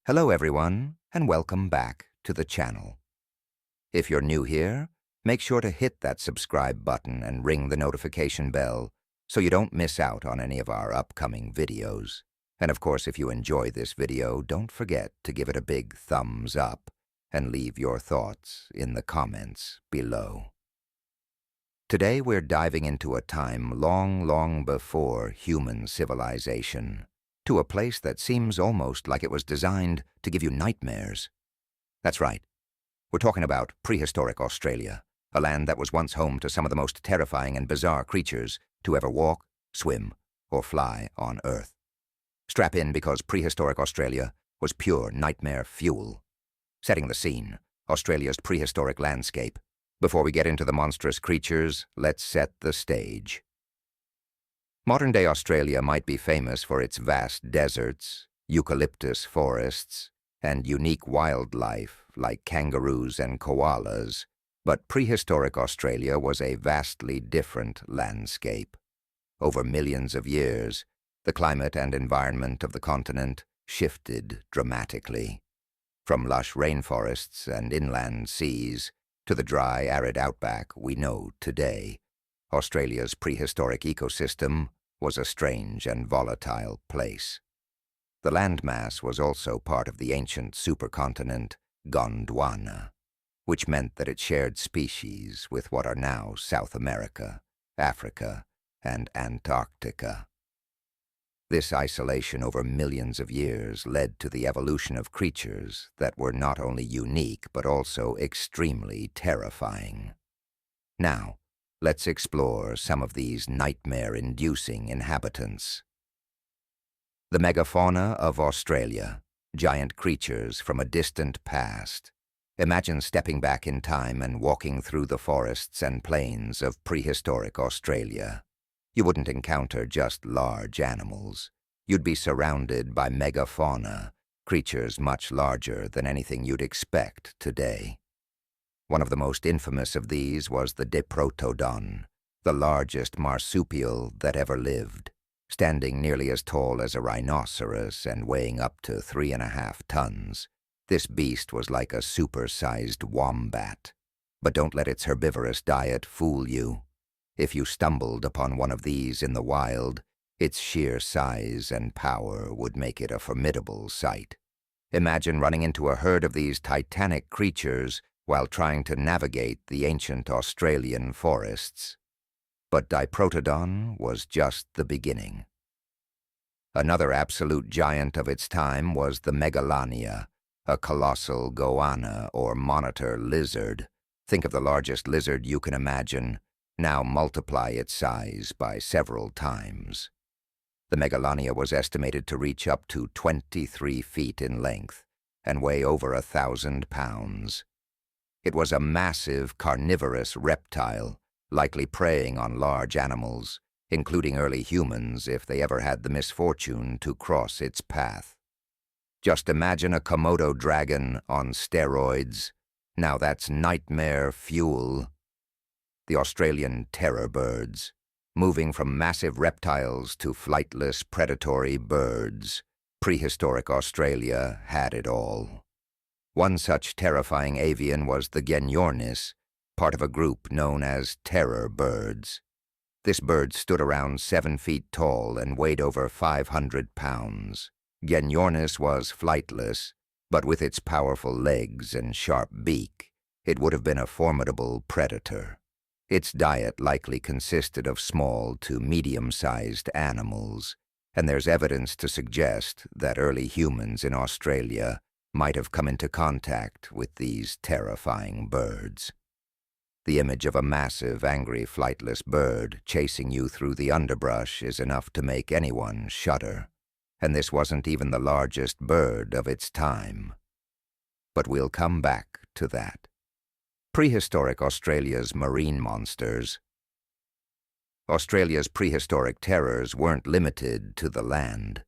Hello everyone, and welcome back to the channel. If you're new here, make sure to hit that subscribe button and ring the notification bell so you don't miss out on any of our upcoming videos. And of course, if you enjoy this video, don't forget to give it a big thumbs up and leave your thoughts in the comments below. Today we're diving into a time long before human civilization, to a place that seems almost like it was designed to give you nightmares. That's right. We're talking about prehistoric Australia, a land that was once home to some of the most terrifying and bizarre creatures to ever walk, swim, or fly on Earth. Strap in because prehistoric Australia was pure nightmare fuel. Setting the scene, Australia's prehistoric landscape. Before we get into the monstrous creatures, let's set the stage. Modern-day Australia might be famous for its vast deserts, eucalyptus forests, and unique wildlife like kangaroos and koalas, but prehistoric Australia was a vastly different landscape. Over millions of years, the climate and environment of the continent shifted dramatically. From lush rainforests and inland seas to the dry, arid outback we know today, Australia's prehistoric ecosystem was a strange and volatile place. The landmass was also part of the ancient supercontinent Gondwana, which meant that it shared species with what are now South America, Africa, and Antarctica. This isolation over millions of years led to the evolution of creatures that were not only unique but also extremely terrifying. Now, let's explore some of these nightmare-inducing inhabitants. The megafauna of Australia, giant creatures from a distant past. Imagine stepping back in time and walking through the forests and plains of prehistoric Australia. You wouldn't encounter just large animals. You'd be surrounded by megafauna, creatures much larger than anything you'd expect today. One of the most infamous of these was the Diprotodon, the largest marsupial that ever lived, standing nearly as tall as a rhinoceros and weighing up to 3.5 tons. This beast was like a super-sized wombat. But don't let its herbivorous diet fool you. If you stumbled upon one of these in the wild, its sheer size and power would make it a formidable sight. Imagine running into a herd of these titanic creatures while trying to navigate the ancient Australian forests. But Diprotodon was just the beginning. Another absolute giant of its time was the Megalania, a colossal goanna or monitor lizard. Think of the largest lizard you can imagine. Now multiply its size by several times. The Megalania was estimated to reach up to 23 feet in length and weigh over 1,000 pounds. It was a massive carnivorous reptile, likely preying on large animals, including early humans if they ever had the misfortune to cross its path. Just imagine a Komodo dragon on steroids. Now that's nightmare fuel. The Australian terror birds, moving from massive reptiles to flightless predatory birds. Prehistoric Australia had it all. One such terrifying avian was the Genyornis, part of a group known as terror birds. This bird stood around 7 feet tall and weighed over 500 pounds. Genyornis was flightless, but with its powerful legs and sharp beak, it would have been a formidable predator. Its diet likely consisted of small to medium-sized animals, and there's evidence to suggest that early humans in Australia might have come into contact with these terrifying birds. The image of a massive, angry, flightless bird chasing you through the underbrush is enough to make anyone shudder, and this wasn't even the largest bird of its time. But we'll come back to that. Prehistoric Australia's marine monsters. Australia's prehistoric terrors weren't limited to the land.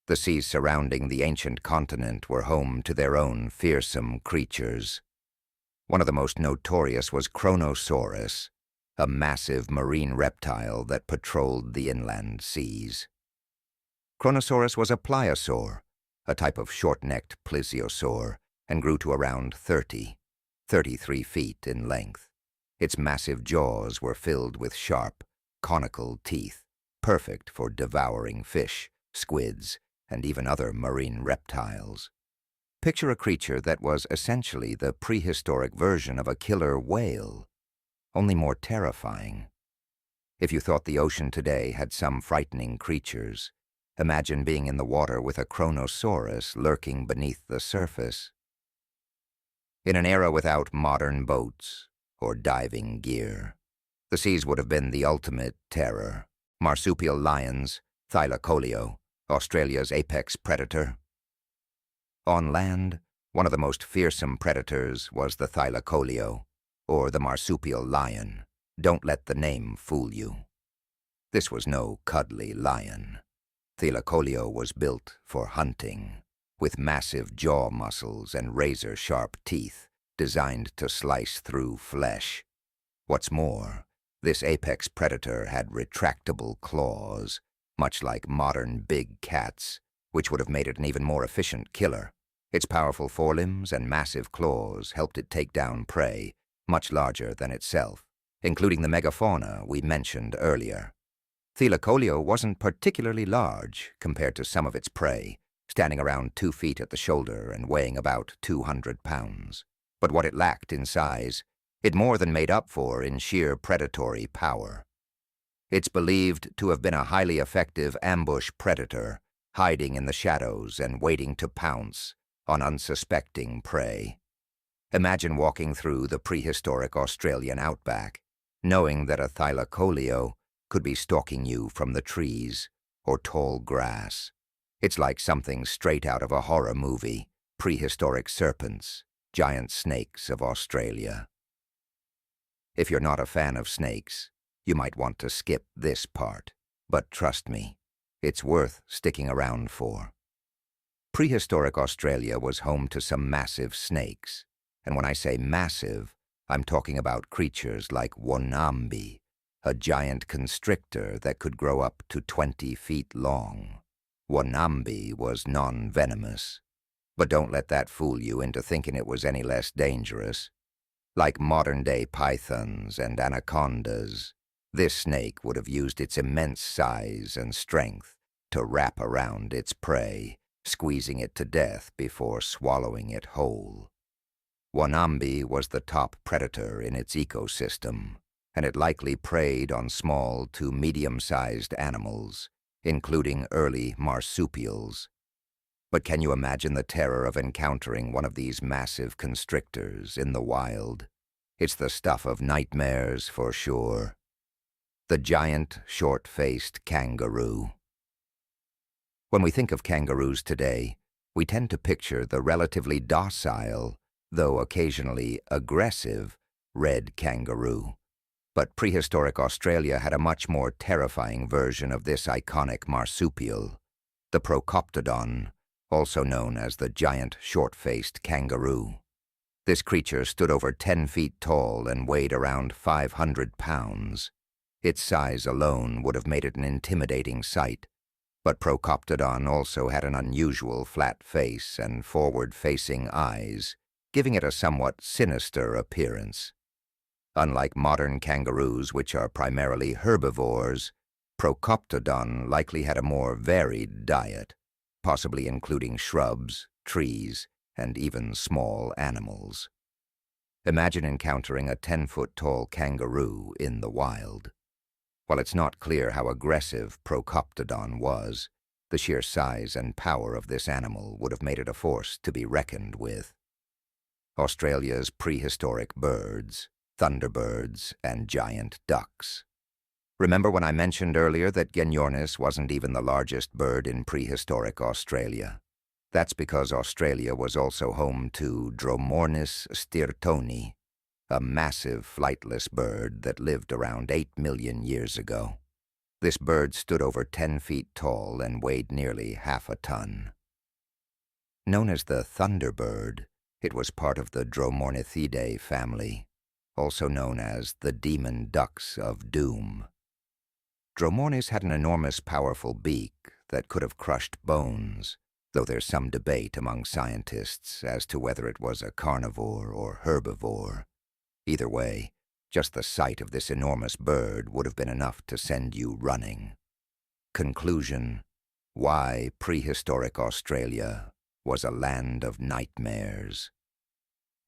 The seas surrounding the ancient continent were home to their own fearsome creatures. One of the most notorious was Kronosaurus, a massive marine reptile that patrolled the inland seas. Kronosaurus was a pliosaur, a type of short-necked plesiosaur, and grew to around 33 feet in length. Its massive jaws were filled with sharp, conical teeth, perfect for devouring fish, squids, and even other marine reptiles. Picture a creature that was essentially the prehistoric version of a killer whale, only more terrifying. If you thought the ocean today had some frightening creatures, imagine being in the water with a Kronosaurus lurking beneath the surface. In an era without modern boats or diving gear, the seas would have been the ultimate terror. Marsupial lions, Thylacoleo, Australia's apex predator. On land, one of the most fearsome predators was the Thylacoleo, or the marsupial lion. Don't let the name fool you. This was no cuddly lion. Thylacoleo was built for hunting, with massive jaw muscles and razor-sharp teeth designed to slice through flesh. What's more, this apex predator had retractable claws, much like modern big cats, which would have made it an even more efficient killer. Its powerful forelimbs and massive claws helped it take down prey much larger than itself, including the megafauna we mentioned earlier. Thylacoleo wasn't particularly large compared to some of its prey, standing around 2 feet at the shoulder and weighing about 200 pounds. But what it lacked in size, it more than made up for in sheer predatory power. It's believed to have been a highly effective ambush predator, hiding in the shadows and waiting to pounce on unsuspecting prey. Imagine walking through the prehistoric Australian outback, knowing that a Thylacoleo could be stalking you from the trees or tall grass. It's like something straight out of a horror movie. Prehistoric serpents, giant snakes of Australia. If you're not a fan of snakes, you might want to skip this part, but trust me, it's worth sticking around for. Prehistoric Australia was home to some massive snakes, and when I say massive, I'm talking about creatures like Wonambi, a giant constrictor that could grow up to 20 feet long. Wonambi was non-venomous, but don't let that fool you into thinking it was any less dangerous. Like modern-day pythons and anacondas, this snake would have used its immense size and strength to wrap around its prey, squeezing it to death before swallowing it whole. Wonambi was the top predator in its ecosystem, and it likely preyed on small to medium-sized animals, including early marsupials. But can you imagine the terror of encountering one of these massive constrictors in the wild? It's the stuff of nightmares for sure. The giant, short-faced kangaroo. When we think of kangaroos today, we tend to picture the relatively docile, though occasionally aggressive, red kangaroo. But prehistoric Australia had a much more terrifying version of this iconic marsupial, the Prehistoric, also known as the giant short-faced kangaroo. This creature stood over 10 feet tall and weighed around 500 pounds. Its size alone would have made it an intimidating sight, but Prehistoric also had an unusual flat face and forward-facing eyes, giving it a somewhat sinister appearance. Unlike modern kangaroos, which are primarily herbivores, Prehistoric likely had a more varied diet, possibly including shrubs, trees, and even small animals. Imagine encountering a 10-foot-tall kangaroo in the wild. While it's not clear how aggressive Prehistoric was, the sheer size and power of this animal would have made it a force to be reckoned with. Australia's prehistoric birds, thunderbirds, and giant ducks. Remember when I mentioned earlier that Goris wasn't even the largest bird in prehistoric Australia? That's because Australia was also home to Dromornis stirtoni, a massive flightless bird that lived around 8 million years ago. This bird stood over 10 feet tall and weighed nearly half a ton. Known as the thunderbird, it was part of the Dromornithidae family, also known as the demon ducks of doom. Dromornis had an enormous, powerful beak that could have crushed bones, though there's some debate among scientists as to whether it was a carnivore or herbivore. Either way, just the sight of this enormous bird would have been enough to send you running. Conclusion: why prehistoric Australia was a land of nightmares.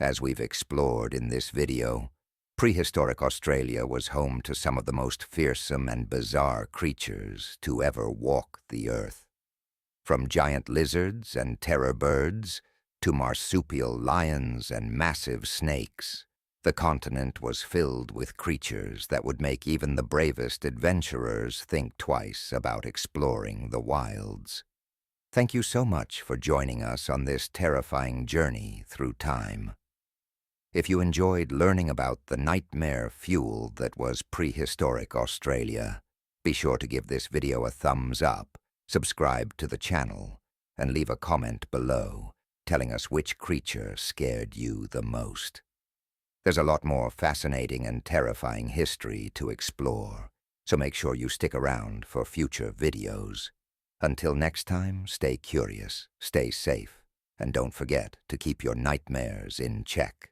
As we've explored in this video, prehistoric Australia was home to some of the most fearsome and bizarre creatures to ever walk the earth. From giant lizards and terror birds to marsupial lions and massive snakes, the continent was filled with creatures that would make even the bravest adventurers think twice about exploring the wilds. Thank you so much for joining us on this terrifying journey through time. If you enjoyed learning about the nightmare fuel that was prehistoric Australia, be sure to give this video a thumbs up, subscribe to the channel, and leave a comment below telling us which creature scared you the most. There's a lot more fascinating and terrifying history to explore, so make sure you stick around for future videos. Until next time, stay curious, stay safe, and don't forget to keep your nightmares in check.